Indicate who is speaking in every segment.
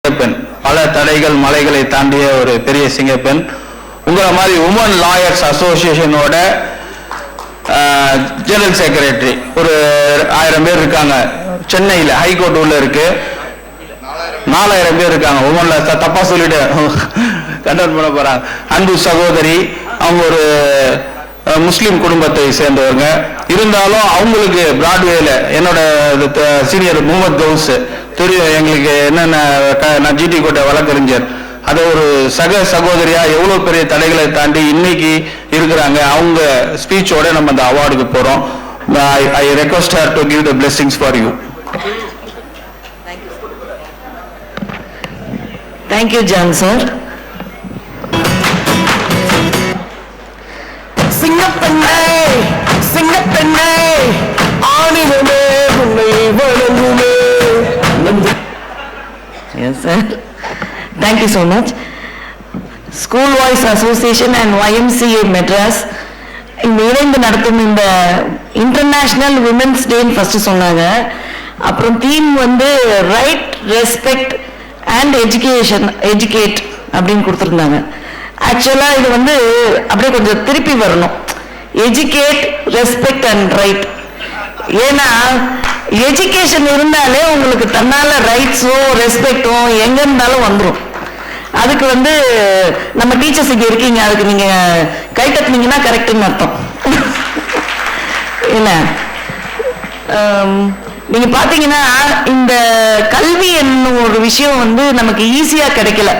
Speaker 1: சிங்கப்பெண், பல தடைகள் மலைகளை தாண்டிய ஒரு பெரிய சிங்கப்பெண். உங்களை மாதிரி உமன் லாயர்ஸ் அசோசியேஷனோட ஜெனரல் செக்ரட்டரி ஒரு 1000 பேர் இருக்காங்க. சென்னையில் ஹைகோர்ட் உள்ள இருக்கு, 4000 பேர் இருக்காங்க. உமன்ல தப்பா சொல்லிட்டு கண்டெக்ட் பண்ண போறாங்க. அன்பு சகோதரி, அவங்க ஒரு முஸ்லீம் குடும்பத்தை சேர்ந்தவங்க. இருந்தாலும் அவங்களுக்கு பிராட்வேல என்னோட சீனியர் முகமது கவுஸ் தெரியும் எங்களுக்கு என்னென்ன. நான் ஜிடி கோட்டை வழக்கறிஞர். அதை ஒரு சக சகோதரியா எவ்வளவு பெரிய தடைகளை தாண்டி இன்னைக்கு இருக்கிறாங்க. அவங்க ஸ்பீச்சோட நம்ம அந்த அவார்டுக்கு போறோம். I request her to give the blessings for you.
Speaker 2: Thank you, John sir.
Speaker 3: சிங்கப்பெண்ணே சிங்கப்பெண்ணே ஆணினமே உன்னை வணங்குமே.
Speaker 2: Yes sir. Thank you so much. School Voice Association and YMCA Madras இணைந்து நடத்தும் இந்த இன்டர்நேஷனல் விமென்ஸ் டே ஃபர்ஸ்ட் சொன்னாங்க. அப்புறம் theme right, respect and educate அப்படின்னு கொடுத்துருந்தாங்க. ஆக்சுவலா இது அப்படியே கொஞ்சம் திருப்பி வரணும். Educate, respect and right. ஏன்னா எஜுகேஷன் இருந்தாலே உங்களுக்கு தன்னால ரைட்ஸும் ரெஸ்பெக்டும் எங்க இருந்தாலும் வந்துடும். அதுக்கு நம்ம டீச்சர்ஸ் இங்க இருக்கீங்க, அதுக்கு நீங்க கை தட்டினீங்கன்னா கரெக்டுன்னு அர்த்தம். என்ன நீங்க பாத்தீங்கன்னா இந்த கல்வி என்னும் ஒரு விஷயம் நமக்கு ஈஸியா கிடைக்கல.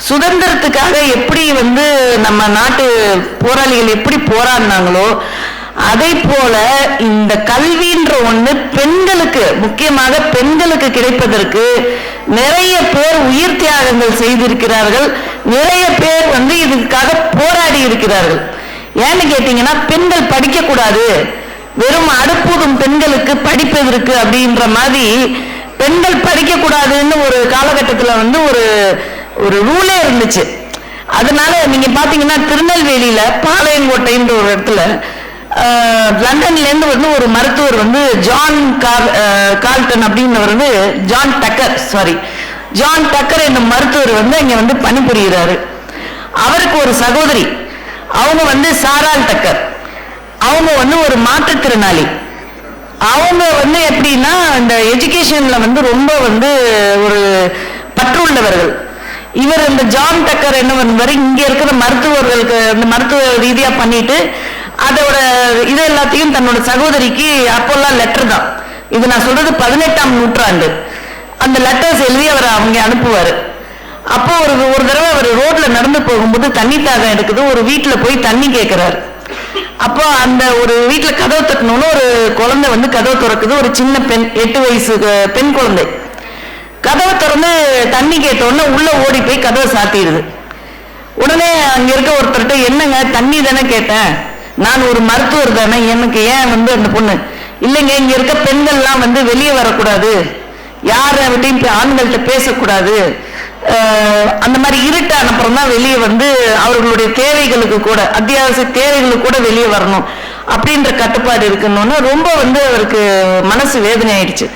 Speaker 2: சுதந்திரத்துக்காக எப்படி நம்ம நாட்டு போராளிகள் எப்படி போராடினாங்களோ அதை போல இந்த கல்வின்ற ஒண்ணு பெண்களுக்கு, முக்கியமாக பெண்களுக்கு கிடைப்பதற்கு நிறைய பேர் உயிர் தியாகங்கள் செய்திருக்கிறார்கள். நிறைய பேர் இதுக்காக போராடி இருக்கிறார்கள். ஏன்னு கேட்டீங்கன்னா, பெண்கள் படிக்க கூடாது, வெறும் அடுப்பூதும் பெண்களுக்கு படிப்பதற்கு அப்படின்ற மாதிரி பெண்கள் படிக்க கூடாதுன்னு ஒரு காலகட்டத்தில் ஒரு ரூலே இருந்துச்சு. அதனால நீங்க பாத்தீங்கன்னா திருநெல்வேலியில பாளையங்கோட்டைன்ற ஒரு இடத்துல லண்டன்ல இருந்து ஒரு மருத்துவர் ஜான் கால்டன் அப்படின்னு ஜான் டக்கர் என்னும் மருத்துவர் இங்க பணிபுரிகிறாரு. அவருக்கு ஒரு சகோதரி, அவங்க சாரால் டக்கர். அவங்க ஒரு மாற்றுத்திறனாளி. அவங்க எப்படின்னா இந்த எஜுகேஷன்ல ரொம்ப ஒரு பற்றுள்ளவர்கள். இவர் இந்த ஜான் டக்கர் என்ன இங்க இருக்கிற மருத்துவர்களுக்கு மருத்துவ ரீதியா பண்ணிட்டு அதோட இது எல்லாத்தையும் தன்னோட சகோதரிக்கு அப்போல்லாம் லெட்டர் தான். இது நான் சொல்றது 18ஆம் நூற்றாண்டு. அந்த லெட்டர்ஸ் எழுதி அவர் அவங்க அனுப்புவாரு. அப்போ ஒரு தடவை அவர் ரோட்ல நடந்து போகும்போது தண்ணி தாகம் எடுக்குது. ஒரு வீட்டுல போய் தண்ணி கேட்கிறாரு. அப்போ அந்த ஒரு வீட்டுல கதவை தட்டணும்னு ஒரு குழந்தை கதவை திறக்குது. ஒரு சின்ன பெண், 8 வயசு பெண் குழந்தை. கதவை திறந்து தண்ணி கேட்டோன்னு உள்ள ஓடி போய் கதவை சாத்திடுது. உடனே அங்க இருக்க ஒருத்தர்கிட்ட, என்னங்க தண்ணி தானே கேட்டேன், நான் ஒரு மருத்துவர் தானே, எனக்கு ஏன் அந்த பொண்ணு, இல்லைங்க இங்க இருக்க பெண்கள்லாம் வெளியே வரக்கூடாது, யார்கிட்டையும் ஆண்கள்கிட்ட பேசக்கூடாது, அந்த மாதிரி இருட்டான அப்புறம் தான் வெளியே அவர்களுடைய தேவைகளுக்கு கூட, அத்தியாவசிய தேவைகளுக்கு கூட வெளியே வரணும் அப்படின்ற கட்டுப்பாடு இருக்கணும்னு ரொம்ப அவருக்கு மனசு வேதனை ஆயிடுச்சு.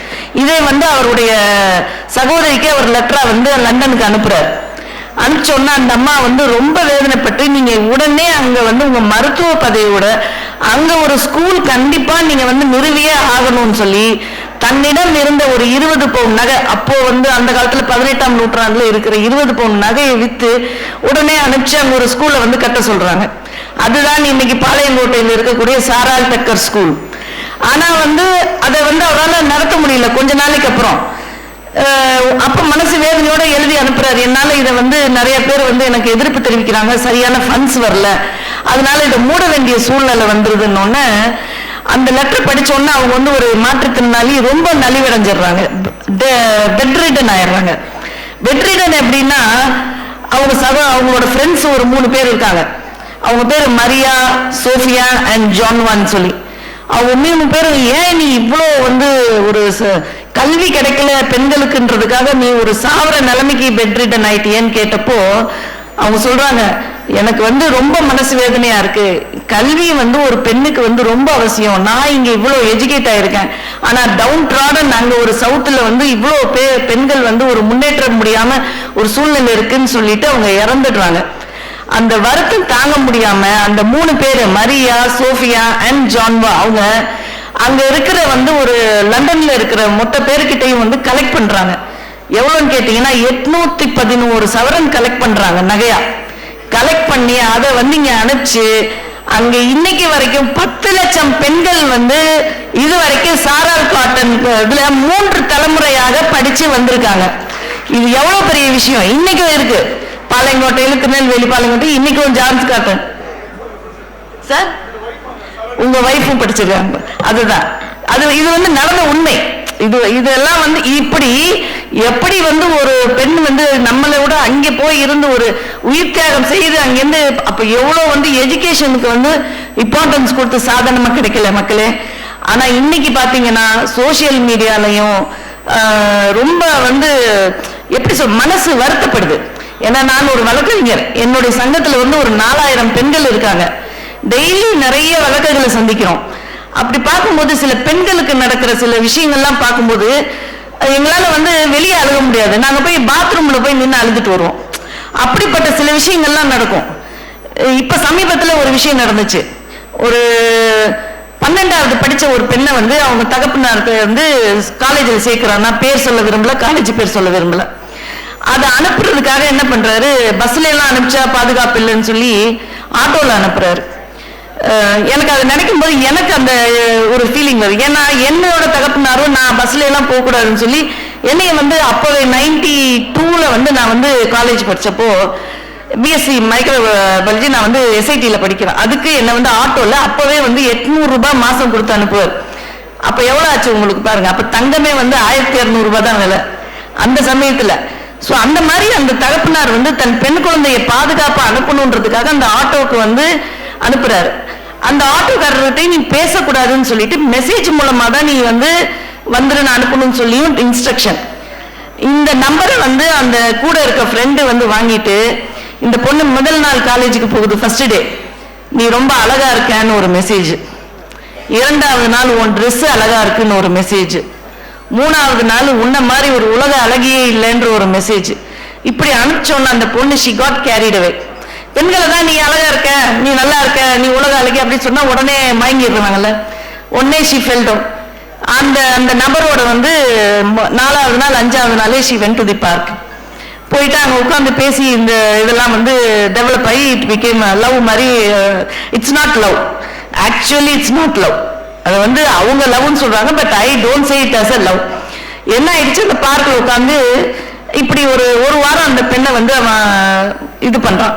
Speaker 2: இதே அவருடைய சகோதரிக்கு அவர் லெட்டரா லண்டனுக்கு அனுப்புறாரு. அனுப்பிச்சோன்னா அந்த அம்மா ரொம்ப வேதனைப்பட்டு, நீங்க உடனே அங்க உங்க மருத்துவ பதவியோட அங்க ஒரு ஸ்கூல் கண்டிப்பா நீங்க நிறுவியே ஆகணும்னு சொல்லி தன்னிடம் இருந்த ஒரு 20 பவுன் நகை, அப்போ அந்த காலத்துல 18ஆம் நூற்றாண்டுல இருக்கிற 20 பவுன் நகையை வித்து உடனே அனுப்பிச்சு அங்க ஒரு ஸ்கூல்ல கட்ட சொல்றாங்க. அதுதான் இன்னைக்கு பாளையங்கோட்டையில் இருக்கக்கூடிய சாரால் டக்கர் ஸ்கூல். ஆனா அதை அவரால் நடத்த முடியல கொஞ்ச நாளைக்கு அப்புறம். அப்ப மனசு வேதனையோட எழுதி அனுப்புறாரு, என்னால இதை நிறைய பேர் எனக்கு எதிர்ப்பு தெரிவிக்கிறாங்க, சரியான ஃபண்ட்ஸ் வரல, அதனால இதை மூட வேண்டிய சூழ்நிலை வந்துருதுன்னு. அந்த லெட்டர் படிச்சோன்னா அவங்க ஒரு மாற்றுத்திறனாளி ரொம்ப நலிவடைஞ்சிடுறாங்க, பெட்ரிடன் ஆயிடுறாங்க. பெட்ரிடன் எப்படின்னா, அவங்களோட ஃப்ரெண்ட்ஸ் ஒரு 3 பேர் இருக்காங்க. அவங்க பேர் மரியா, சோஃபியா அண்ட் ஜான்வான் சொல்லி. அவங்க 3 பேரும், ஏன் நீ இவ்வளோ ஒரு கல்வி கிடைக்கல பெண்களுக்குன்றதுக்காக நீ ஒரு சாவர நிலைமைக்கு பெட்ரிடன் ஆயிட்டியன்னு கேட்டப்போ அவங்க சொல்றாங்க, எனக்கு வந்து ரொம்ப மனசு வேதனையா இருக்கு. கல்வி வந்து ஒரு பெண்ணுக்கு வந்து ரொம்ப அவசியம். நான் இங்க இவ்வளவு எஜுகேட் ஆயிருக்கேன், ஆனா டவுன் ட்ராடன் அங்க ஒரு சவுத்துல வந்து இவ்வளவு பெண்கள் வந்து ஒரு முன்னேற்றம் முடியாம ஒரு சூழ்நிலை இருக்குன்னு சொல்லிட்டு அவங்க இறந்துடுறாங்க. அந்த வருத்தம் தாங்க முடியாம அந்த 3 பேரு மரியா, சோஃபியா அண்ட் ஜான்வா அவங்க அங்க இருக்கிற வந்து ஒரு லண்டன்ல இருக்கிற மொத்த பேருக்கிட்டையும் வந்து கலெக்ட் பண்றாங்க. எவ்வளவுன்னு கேட்டீங்கன்னா 811 சவரன் கலெக்ட் பண்றாங்க நகையா. கலெக்ட் பண்ணி அதை வந்து இங்க அனுப்பிச்சு அங்க இன்னைக்கு வரைக்கும் 10 லட்சம் பெண்கள் வந்து இது வரைக்கும் சாரால் காட்டன் இதுல 3 தலைமுறையாக படிச்சு வந்திருக்காங்க. இது எவ்வளவு பெரிய விஷயம். இன்னைக்கும் இருக்கு பாளையங்கோட்டையில, திருநெல்வேலி பாளையங்கோட்டை இன்னைக்கும் ஜான்ஸ் காட்டன் சார் உங்க வைஃபும் படிச்சிருக்காங்க. அதுதான் இது வந்து நடந்த உண்மை. இதெல்லாம் வந்து இப்படி எப்படி வந்து ஒரு பெண் வந்து நம்மளை விட அங்கே போய் இருந்து ஒரு உயிர் தியாகம் செய்து அங்கிருந்து அப்ப எவ்வளவு வந்து எஜுகேஷனுக்கு வந்து இம்பார்ட்டன்ஸ் கொடுத்து சாதாரணமா கிடைக்கல மக்களே. ஆனா இன்னைக்கு பாத்தீங்கன்னா சோசியல் மீடியாலையும் ரொம்ப வந்து எப்படி மனசு வருத்தப்படுது. ஏன்னா நான் ஒரு வழக்கறிஞர், என்னுடைய சங்கத்துல வந்து ஒரு 4000 பெண்கள் இருக்காங்க. டெய்லி நிறைய வழக்குகளை சந்திக்கிறோம். அப்படி பார்க்கும்போது சில பெண்களுக்கு நடக்கிற சில விஷயங்கள்லாம் பார்க்கும்போது எங்களால வந்து வெளியே அழுக முடியாது. நாங்க போய் பாத்ரூம்ல போய் நின்று அழுதுட்டு வருவோம். அப்படிப்பட்ட சில விஷயங்கள்லாம் நடக்கும். இப்ப சமீபத்துல ஒரு விஷயம் நடந்துச்சு. ஒரு 12வது படிச்ச ஒரு பெண்ணை வந்து அவங்க தகப்பனாருக்கு வந்து காலேஜில் சேர்க்கிறாங்க. பேர் சொல்ல விரும்பல, காலேஜ் பேர் சொல்ல விரும்பல. அதை அனுப்புறதுக்காக என்ன பண்றாரு, பஸ்ல எல்லாம் அனுப்பிச்சா பாதுகாப்பு இல்லைன்னு சொல்லி ஆட்டோல அனுப்புறாரு. எனக்கு அதை நினைக்கும் போது எனக்கு அந்த ஒரு ஃபீலிங் வருது. ஏன்னா என்னோட தகப்பனாரும் நான் பஸ்ல எல்லாம் போகக்கூடாதுன்னு சொல்லி என்னைய வந்து அப்போவே 92ல வந்து நான் வந்து காலேஜ் படிச்சப்போ பிஎஸ்சி மைக்ரோபயாலஜி நான் வந்து SITல படிக்கிறேன். அதுக்கு என்ன வந்து ஆட்டோல அப்பவே வந்து 800 ரூபாய் மாசம் கொடுத்து அனுப்புவார். அப்ப எவ்வளவு ஆச்சு உங்களுக்கு பாருங்க. அப்ப தங்கமே வந்து 1200 ரூபாய் தான் விலை அந்த சமயத்துல. சோ அந்த மாதிரி அந்த தகப்பனார் வந்து தன் பெண் குழந்தைய பாதுகாப்பா அனுப்பணுன்றதுக்காக அந்த ஆட்டோக்கு வந்து அனுப்புறாரு. அந்த ஆட்டோக்காரர்கிட்ட நீ பேசக்கூடாதுன்னு சொல்லிட்டு மெசேஜ் மூலமா தான் நீ வந்து வந்துரு அனுப்பணும்னு சொல்லியும் இன்ஸ்ட்ரக்ஷன். இந்த நம்பரை வந்து அந்த கூட இருக்க ஃப்ரெண்டு வந்து வாங்கிட்டு, இந்த பொண்ணு முதல் நாள் காலேஜுக்கு போகுது, ஃபர்ஸ்ட் டே, நீ ரொம்ப அழகா இருக்கன்னு ஒரு மெசேஜ். 2வது நாள் உன் ட்ரெஸ் அழகா இருக்குன்னு ஒரு மெசேஜ். 3வது நாள் உன்ன மாதிரி ஒரு உலக அழகியே இல்லைன்ற ஒரு மெசேஜ். இப்படி அனுப்பிச்சோன்னு அந்த பொண்ணு she got carried away. பெண்களை தான் நீ அழகா இருக்க, நீ நல்லா இருக்க, நீ உலக அழகி அப்படின்னு சொன்னா உடனே மயங்கிடுறாங்கல்ல. உடனே she fell down. அந்த அந்த நபரோட வந்து 4வது நாள் 5வது நாளே she went to the park. போயிட்டு அங்க உட்காந்து பேசி இந்த இதெல்லாம் வந்து டெவலப் ஆகி இட் பிகேம் லவ் மாதிரி. It's not love, actually it's not love. அது வந்து அவங்க லவ்னு சொல்றாங்க, but I don't say it as a love. என்ன ஆயிடுச்சு, அந்த பார்க்ல உட்காந்து இப்படி ஒரு வாரம் அந்த பெண்ணை வந்து அவன் இது பண்றான்.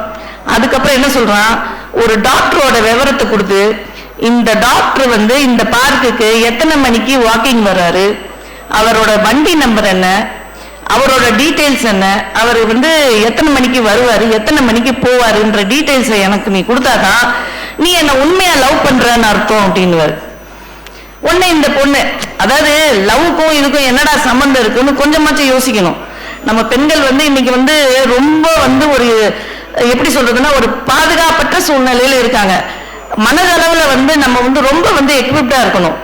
Speaker 2: அதுக்கப்புறம் என்ன சொல்றான், ஒரு டாக்டரோட விவரத்தை கொடுத்து, இந்த டாக்டர் வந்து இந்த பார்க்குக்கு எத்தனை மணிக்கு வாக்கிங் வர்றாரு, அவரோட வண்டி நம்பர் என்ன, அவரோட டீட்டெயில்ஸ் என்ன, அவர் வந்து எத்தனை மணிக்கு வருவாரு, எத்தனை மணிக்கு போவாருன்ற டீட்டெயில்ஸை எனக்கு நீ கொடுத்தாதான் நீ என்ன உண்மையா லவ் பண்றன்னு அர்த்தம் அப்படின்னு. உடனே இந்த பொண்ணு, அதாவது லவ்வுக்கும் இதுக்கும் என்னடா சம்பந்தம் இருக்குன்னு கொஞ்சமாச்சும் யோசிக்கணும். நம்ம பெண்கள் வந்து இன்னைக்கு வந்து ரொம்ப வந்து ஒரு எப்படி சொல்றதுன்னா ஒரு பாதுகாப்பற்ற சூழ்நிலையில இருக்காங்க. மனதளவுல வந்து நம்ம வந்து ரொம்ப வந்து எக்விப்டா இருக்கணும்.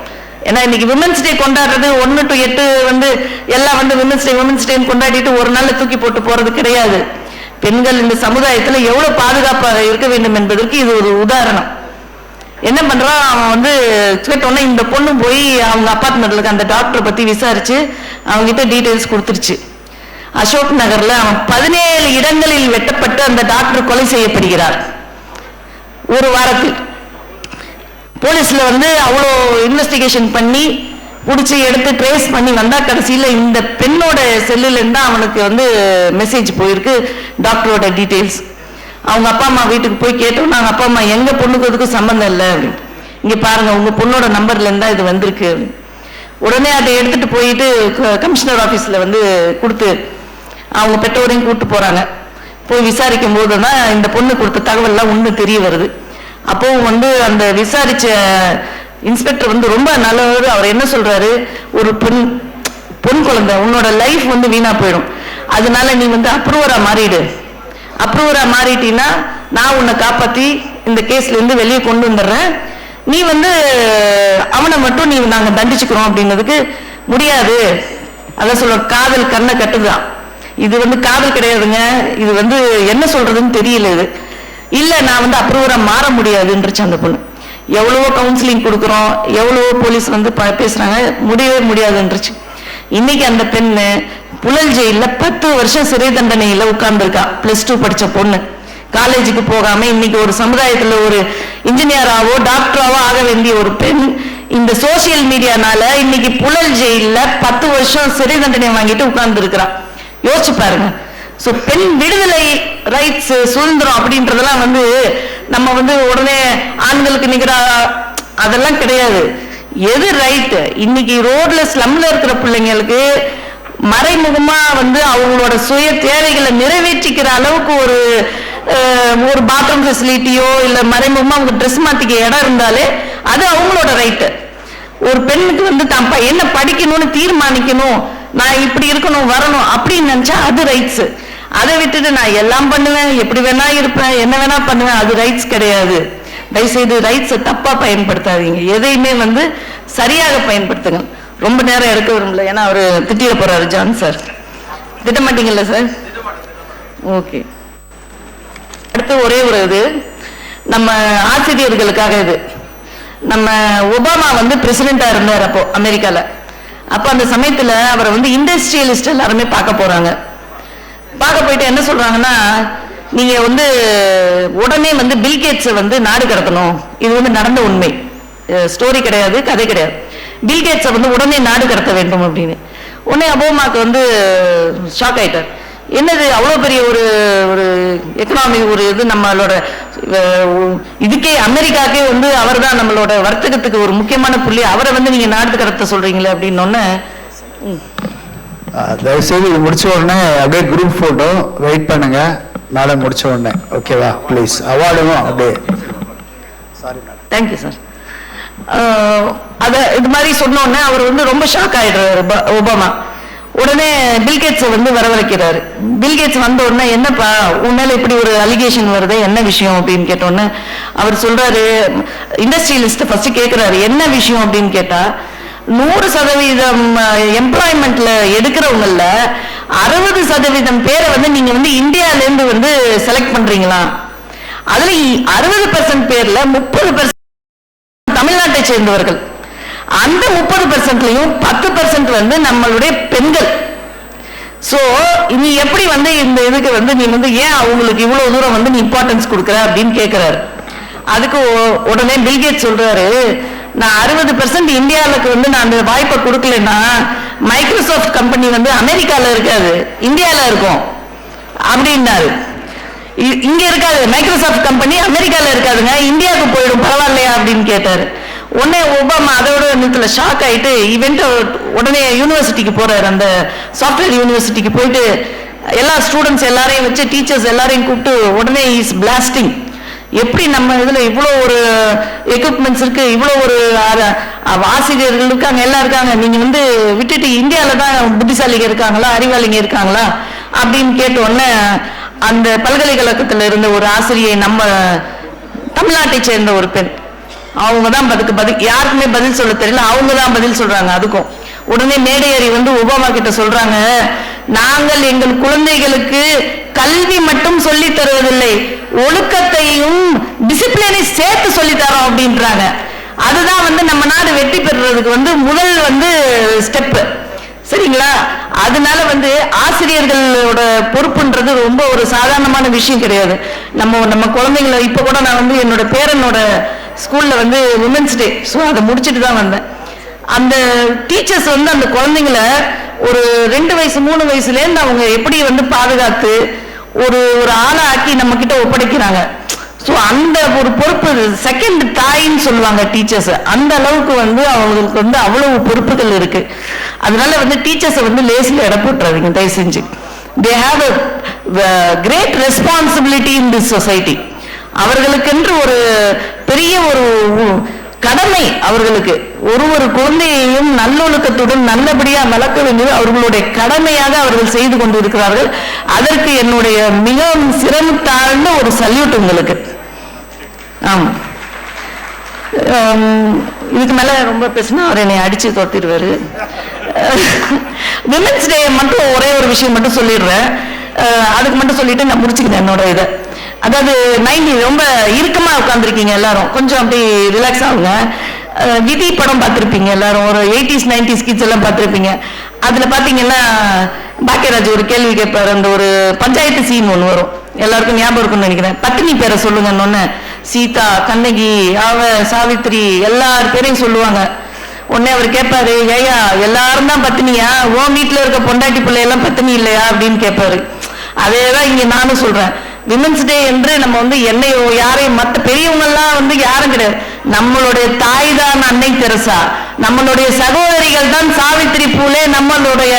Speaker 2: ஏன்னா இன்னைக்கு விமென்ஸ் டே கொண்டாடுறது 1 to 8 வந்து எல்லாம் வந்து விமென்ஸ் டே கொண்டாடிட்டு ஒரு நாள்ல தூக்கி போட்டு போறது கிடையாது. பெண்கள் இந்த சமுதாயத்துல எவ்வளவு பாதுகாப்பாக இருக்க வேண்டும் என்பதற்கு இது ஒரு உதாரணம். என்ன பண்றான் அவன் வந்து கேட்டோன்னே இந்த பொண்ணு போய் அவங்க அப்பார்ட்மெண்ட்ல இருக்க அந்த டாக்டரை பத்தி விசாரிச்சு அவங்க கிட்ட டீடைல்ஸ் கொடுத்துருச்சு. அசோக் நகர்ல அவன் 17 இடங்களில் வெட்டப்பட்டு அந்த டாக்டர் கொலை செய்யப்படுகிறார். ஒரு வாரத்தில் போலீஸ்ல வந்து அவ்வளோ இன்வெஸ்டிகேஷன் பண்ணி பிடிச்சி எடுத்து ட்ரேஸ் பண்ணி வந்தா கடைசியில இந்த பெண்ணோட செல்லுல இருந்தா அவனுக்கு வந்து மெசேஜ் போயிருக்கு, டாக்டரோட டீடைல்ஸ். அவங்க அப்பா அம்மா வீட்டுக்கு போய் கேட்டோம், நாங்க அப்பா அம்மா எங்க பொண்ணுக்கு அதுக்கும் சம்பந்தம் இல்லை அப்படின்னு. இங்க பாருங்க உங்க பொண்ணோட நம்பர்ல இருந்தா இது வந்திருக்கு அப்படின்னு. உடனே அதை எடுத்துட்டு போயிட்டு கமிஷனர் ஆபீஸ்ல வந்து கொடுத்து அவங்க பெற்றோரையும் கூப்பிட்டு போறாங்க. போய் விசாரிக்கும் போதுதான் இந்த பொண்ணு கொடுத்த தகவல்லாம் உண்மை தெரிய வருது. அப்போ வந்து அந்த விசாரிச்ச இன்ஸ்பெக்டர் வந்து ரொம்ப நல்லவர். அவர் என்ன சொல்றாரு, ஒரு பொன் குழந்தை உன்னோட லைஃப் வந்து வீணா போயிடும், அதனால நீ வந்து அப்ரூவரா மாறிடு. அப்ரூவரா மாறிட்டீங்கன்னா நான் உன்னை காப்பாத்தி இந்த கேஸ்ல இருந்து வெளியே கொண்டு வந்துடுறேன், நீ வந்து அவனை மட்டும் நீ நாங்க தண்டிச்சுக்கிறோம் அப்படின்னதுக்கு முடியாது. அதான் சொல்ல, காதல் கண்ணை கட்டுதான். இது வந்து காதல் கிடையாதுங்க, இது வந்து என்ன சொல்றதுன்னு தெரியல. இது இல்ல, நான் வந்து அப்ரூவரா மாற முடியாதுன்றுச்சு அந்த பொண்ணு. எவ்வளவோ கவுன்சிலிங் கொடுக்குறோம், எவ்வளவோ போலீஸ் வந்து பேசுறாங்க, முடியவே முடியாதுன்றுச்சு. இன்னைக்கு அந்த பெண்ணு புழல் ஜெயில 10 வருஷம் சிறை தண்டனையில உட்கார்ந்துருக்கா. +2 படிச்ச பொண்ணு, காலேஜுக்கு போகாம இன்னைக்கு ஒரு சமுதாயத்துல ஒரு இன்ஜினியராவோ டாக்டராவோ ஆக வேண்டிய ஒரு பெண் இந்த சோசியல் மீடியானால இன்னைக்கு புழல் ஜெயில 10 வருஷம் சிறை தண்டனை வாங்கிட்டு உட்கார்ந்து இருக்கிறா. யோசிச்சு பாருங்க. சோ பெண் விடுதலை, ரைட்ஸ், சுதந்திரம் அப்படின்றதெல்லாம் வந்து நம்ம வந்து உடனே ஆண்களுக்கு நிகரா அதெல்லாம் கிடையாது. எது ரைட்? இன்னைக்கு ரோட்ல ஸ்லம்ல இருக்கிற பிள்ளைங்களுக்கு மறைமுகமா வந்து அவங்களோட சுய தேவைகளை நிறைவேற்றிக்கிற அளவுக்கு ஒரு பாத்ரூம் ஃபெசிலிட்டியோ இல்ல மறைமுகமா அவங்க ட்ரெஸ் மாத்திக்க இடம் இருந்தாலே அது அவங்களோட ரைட்டு. ஒரு பெண்ணுக்கு வந்து தான் என்ன படிக்கணும்னு தீர்மானிக்கணும், நான் இப்படி இருக்கணும் வரணும் அப்படின்னு நினைச்சா அது ரைட்ஸ். அதை விட்டுட்டு நான் எல்லாம் பண்ணுவேன், எப்படி வேணா இருப்பேன், என்ன வேணா பண்ணுவேன், அது ரைட்ஸ் கிடையாது. தயவுசெய்து ரைட்ஸை தப்பா பயன்படுத்தாதீங்க, எதையுமே வந்து சரியாக பயன்படுத்துங்க. ரொம்ப நேரம் எடுக்க விரும்பல, ஏன்னா அவரு திட்டிட போறாரு. ஜான் சார் திட்ட மாட்டீங்கல்ல சார்? ஓகே. அடுத்து ஒரே ஒரு இது நம்ம ஆசிரியர்களுக்காக. இது நம்ம ஒபாமா வந்து பிரசிடென்டா இருந்தார் அப்போ அமெரிக்கால. அப்போ அந்த சமயத்துல அவரை வந்து இண்டஸ்ட்ரியலிஸ்ட் எல்லாருமே பார்க்க போறாங்க. பார்க்க போயிட்டு என்ன சொல்றாங்கன்னா, நீங்க வந்து உடனே வந்து பில்கேட்ஸை வந்து நாடு கடத்தணும். இது வந்து நடந்த உண்மை, ஸ்டோரி கிடையாது, கதை கிடையாது. பில்கேட்ஸை வந்து உடனே நாடு கடத்த வேண்டும் அப்படின்னு. உடனே ஒபாமாக்கு வந்து ஷாக் ஆயிட்டார். என்னது அவ்வளோ பெரிய ஒரு எக்கனாமி, ஒரு இது நம்மளோட இதுக்கே அமெரிக்காக்கே வந்து அவர் தான் நம்மளோட வர்த்தகத்துக்கு ஒரு முக்கியமான புள்ளி, அவரை வந்து நீங்க நாடு கடத்த சொல்றீங்களே அப்படின்னு.
Speaker 4: தயவுசெய்து இது முடிச்ச உடனே அப்படியே குரூப் போட்டோ வெயிட் பண்ணுங்க, நாளை முடிச்ச உடனே. ஓகேவா? ப்ளீஸ். அவார்டும் அப்படியே. Sorry madam.
Speaker 2: Thank you sir. அதை இது மாதிரி சொன்னோடனே அவர் வந்து ரொம்ப ஷாக் ஆயிடுறாரு ஒபாமா. உடனே பில்கேட்ஸை வந்து வரவழைக்கிறாரு. பில்கேட்ஸ் வந்த உடனே, என்னப்பா உன்னால இப்படி ஒரு அலிகேஷன் வருது, என்ன விஷயம் அப்படின்னு கேட்டோன்னே அவர் சொல்றாரு, இண்டஸ்ட்ரியலிஸ்ட் ஃபர்ஸ்ட் கேட்கிறாரு என்ன விஷயம் அப்படின்னு கேட்டா, 100% எம்ப்ளாய்மெண்ட்ல எடுக்கிறவங்கல்ல 60% பேரை வந்து நீங்க வந்து இந்தியால இருந்து வந்து செலக்ட் பண்றீங்களா? அதுல 60% பேர்ல 30% தமிழ்நாட்டை சேர்ந்தவர்கள். அந்த 30%லயும் 10% வந்து நம்மளுடைய பெண்கள். சோ நீ எப்படி வந்து இந்த இதுக்கு வந்து நீ வந்து ஏன் அவங்களுக்கு இவ்வளவு தூரம் வந்து நீ இம்பார்ட்டன்ஸ் கொடுக்குற அப்படின்னு கேட்கிறாரு. அதுக்கு உடனே பில்கேட் சொல்றாரு, நான் 60% இந்தியாவுக்கு வந்து நான் அந்த வாய்ப்பை கொடுக்கலன்னா மைக்ரோசாஃப்ட் கம்பெனி வந்து அமெரிக்கால இருக்காது, இந்தியால இருக்கும் அப்படின்னாரு. இங்க இருக்காது, மைக்ரோசாஃப்ட் கம்பெனி அமெரிக்கால இருக்காதுங்க, இந்தியாவுக்கு போயிடும், பரவாயில்லையா அப்படின்னு கேட்டாரு. உடனே ஒபாமா அதோட நிறுத்தல, ஷாக் ஆயிட்டு இவெண்ட் உடனே யூனிவர்சிட்டிக்கு போறாரு. அந்த சாஃப்ட்வேர் யூனிவர்சிட்டிக்கு போயிட்டு எல்லா ஸ்டூடெண்ட்ஸ் எல்லாரையும் வச்சு, டீச்சர்ஸ் எல்லாரையும் கூப்பிட்டு உடனே இஸ் பிளாஸ்டிங். எப்படி நம்ம இதுல இவ்வளவு ஒரு எக்யூப்மெண்ட்ஸ் இருக்கு, இவ்வளவு ஒரு ஆசிரியர்கள் இருக்காங்க, எல்லாம் இருக்காங்க, நீங்க வந்து விட்டுட்டு இந்தியாவில தான் புத்திசாலிங்க இருக்காங்களா, அறிவாளிங்க இருக்காங்களா அப்படின்னு கேட்ட உடனே அந்த பல்கலைக்கழகத்துல இருந்த ஒரு ஆசிரியை, நம்ம தமிழ்நாட்டை சேர்ந்த ஒரு பெண், அவங்க தான் பதில் யாருக்குமே பதில் சொல்ல தெரியல, அவங்க தான் பதில் சொல்றாங்க. அதுக்கும் உடனே மேடையேறி வந்து ஒபாமா கிட்ட சொல்றாங்க, நாங்கள் எங்கள் குழந்தைகளுக்கு கல்வி மட்டும் சொல்லி தருவதில்லை, ஒழுக்கத்தையும் டிசிப்ளினை சேர்த்து சொல்லி தரோம் அப்படின்றாங்க. அதுதான் வந்து நம்ம நாடு வெற்றி பெறுறதுக்கு வந்து முதல் வந்து ஸ்டெப். சரிங்களா? அதனால வந்து ஆசிரியர்களோட பொறுப்புன்றது ரொம்ப ஒரு சாதாரணமான விஷயம் கிடையாது. நம்ம குழந்தைங்களை இப்ப கூட நான் வந்து என்னோட பேரனோட ஸ்கூல்ல வந்து விமென்ஸ் டே, ஸோ அதை முடிச்சுட்டு தான் வந்தேன். அந்த டீச்சர்ஸ் வந்து அந்த குழந்தைங்களை ஒரு 2 வயசு 3 வயசுலேருந்து அவங்க எப்படி வந்து பாதுகாத்து ஒரு ஆளை ஆக்கி நம்ம கிட்ட ஒப்படைக்கிறாங்க. ஸோ அந்த ஒரு பொறுப்பு, செகண்ட் தாயின்னு சொல்லுவாங்க டீச்சர்ஸ். அந்த அளவுக்கு வந்து அவங்களுக்கு வந்து அவ்வளவு பொறுப்புகள் இருக்கு. அதனால வந்து டீச்சர்ஸை வந்து லேசில் இட போட்டுறாதீங்க தயவு செஞ்சு. They have a great responsibility in this society. அவர்களுக்கென்று ஒரு பெரிய ஒரு கடமை அவர்களுக்கு. ஒரு குழந்தையையும் நல்லொழுக்கத்துடன் நல்லபடியா வளர்க்க வேண்டியது அவர்களுடைய கடமையாக அவர்கள் செய்து கொண்டிருக்கிறார்கள். அதற்கு என்னுடைய மிகவும் சிறந்த தாழ்ந்த ஒரு சல்யூட் உங்களுக்கு. ஆமா, இதுக்கு மேல ரொம்ப பேசினா அவர் என்னை அடிச்சு தோத்திடுவாரு. விமென்ஸ் டே மட்டும் ஒரே ஒரு விஷயம் மட்டும் சொல்லிடுறேன். அதுக்கு மட்டும் சொல்லிட்டு நான் முடிச்சுக்கிறேன் என்னோட இதை. அதாவது 90 ரொம்ப இறுக்கமா உட்காந்துருக்கீங்க எல்லாரும், கொஞ்சம் அப்படி ரிலாக்ஸ் ஆகுங்க. விதி படம் பார்த்துருப்பீங்க எல்லாரும், ஒரு 80s 90s கிட்ஸ் எல்லாம் பார்த்துருப்பீங்க. அதுல பாத்தீங்கன்னா பாக்கியராஜ் ஒரு கேள்வி கேட்பாரு, அந்த ஒரு பஞ்சாயத்து சீன் ஒண்ணு வரும், எல்லாருக்கும் ஞாபகம் இருக்கும்னு நினைக்கிறேன். பத்தினி பேரை சொல்லுங்கன்னு சீதா, கண்ணகி, சாவித்திரி எல்லார் பேரையும் சொல்லுவாங்க. உடனே அவர் கேட்பாரு, ஏயா எல்லாரும் தான் பத்தினியா, உன் வீட்டுல இருக்க பொண்டாட்டி பிள்ளை எல்லாம் பத்தினி இல்லையா அப்படின்னு கேட்பாரு. அதேதான் இங்க நானும் சொல்றேன். விமென்ஸ் டே என்று நம்ம என்னையோ யாரையும் மற்ற பெரியவங்க எல்லாம் யாரும் கிடையாது. நம்மளுடைய தாய் தான் அன்னை தெரசா, நம்மளுடைய சகோதரிகள் தான் சாவித்திரி பூலே, நம்மளுடைய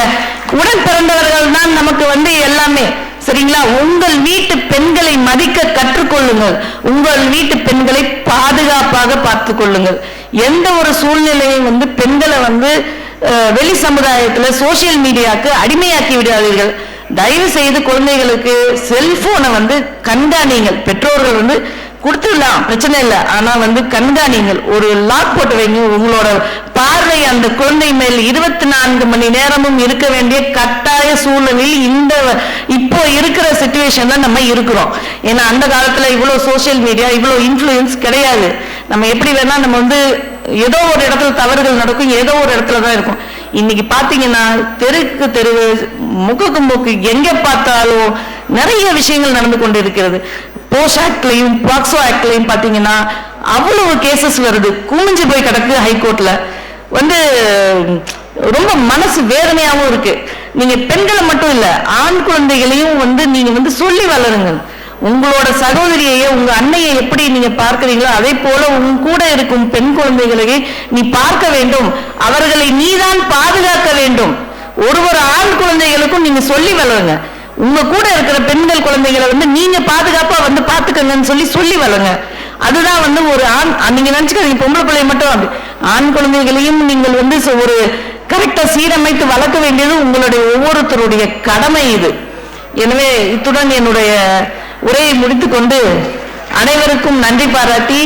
Speaker 2: உடன் பிறந்தவர்கள் தான் நமக்கு எல்லாமே. சரிங்களா? உங்கள் வீட்டு பெண்களை மதிக்க கற்றுக்கொள்ளுங்கள், உங்கள் வீட்டு பெண்களை பாதுகாப்பாக பார்த்து கொள்ளுங்கள். எந்த ஒரு சூழ்நிலையும் பெண்களை வெளி சமுதாயத்துல சோசியல் மீடியாவுக்கு அடிமையாக்கி விடாதீர்கள். தயவு செய்து குழந்தைகளுக்கு செல்போனை கண்காணிங்கள். பெற்றோர்கள் கொடுத்துடலாம், பிரச்சனை இல்லை, ஆனா கண்காணிங்கள். ஒரு லாக் போட்டு வைங்க. உங்களோட பார்வை அந்த குழந்தை மேல் 24 மணி நேரமும் இருக்க வேண்டிய கட்டாய சூழ்நிலையில் இப்போ இருக்கிற சிச்சுவேஷன்ல நம்ம இருக்கிறோம். ஏன்னா அந்த காலத்துல இவ்வளவு சோசியல் மீடியா, இவ்வளவு இன்ஃபுளுன்ஸ் கிடையாது. நம்ம எப்படி வேணா நம்ம ஏதோ ஒரு இடத்துல தவறுகள் நடக்கும், ஏதோ ஒரு இடத்துலதான் இருக்கும். இன்னைக்கு பாத்தீங்கன்னா தெருக்கு தெருவு, முக்குக்கு மூக்கு, எங்க பார்த்தாலும் நிறைய விஷயங்கள் நடந்து கொண்டு இருக்கிறது. போஷ் ஆக்ட்லையும் பாக்ஸோ ஆக்ட்லையும் பாத்தீங்கன்னா அவ்வளவு கேசஸ் வருது, குமிஞ்சு போய் கிடக்கு ஹைகோர்ட்ல. ரொம்ப மனசு வேதனையாவும் இருக்கு. நீங்க பெண்களை மட்டும் இல்ல, ஆண் குழந்தைகளையும் நீங்க சொல்லி வளருங்க. உங்களோட சகோதரியை, உங்க அன்னையை எப்படி நீங்க பார்க்கிறீங்களோ அதே போல உங்க கூட இருக்கும் பெண் குழந்தைகளை நீ பார்க்க வேண்டும், அவர்களை நீதான் பாதுகாக்க வேண்டும். ஒரு ஆண் குழந்தைகளுக்கும் நீங்க சொல்லி வளருங்க. உங்க கூட இருக்கிற பெண்கள் குழந்தைகளை நீங்க பாதுகாப்பா பாத்துக்கங்கன்னு சொல்லி வளருங்க. அதுதான் ஒரு ஆண், நீங்க நினைச்சுக்காதீங்க பொம்பளை பிள்ளைய மட்டும், ஆண் குழந்தைகளையும் நீங்கள் ஒரு கரெக்டா சீரமைத்து வளர்க்க வேண்டியது உங்களுடைய ஒவ்வொருத்தருடைய கடமை இது. எனவே இத்துடன் என்னுடைய உரையை முடித்துக்கொண்டு அனைவருக்கும் நன்றி பாராட்டி,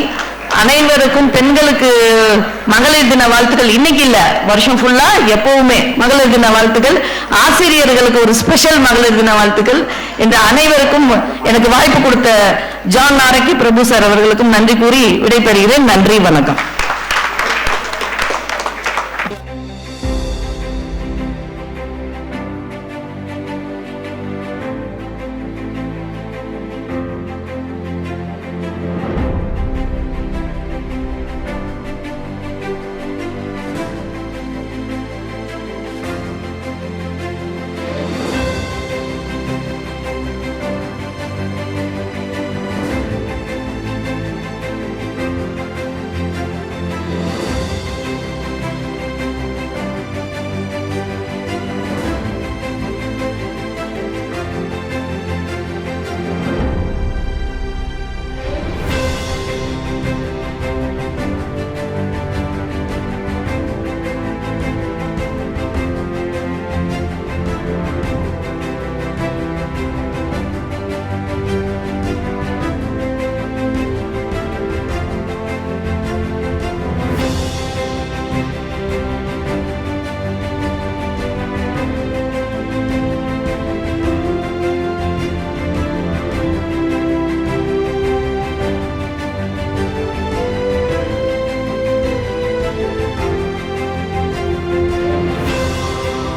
Speaker 2: அனைவருக்கும் பெண்களுக்கு மகளிர் தின வாழ்த்துக்கள். இன்னைக்கு இல்ல, வருஷம் ஃபுல்லா எப்பவுமே மகளிர் தின வாழ்த்துக்கள். ஆசிரியர்களுக்கு ஒரு ஸ்பெஷல் மகளிர் தின வாழ்த்துக்கள். என்ற அனைவருக்கும் எனக்கு வாய்ப்பு கொடுத்த ஜான் நாரக்கி பிரபு சார் அவர்களுக்கும் நன்றி கூறி விடைபெறுகிறேன். நன்றி, வணக்கம்.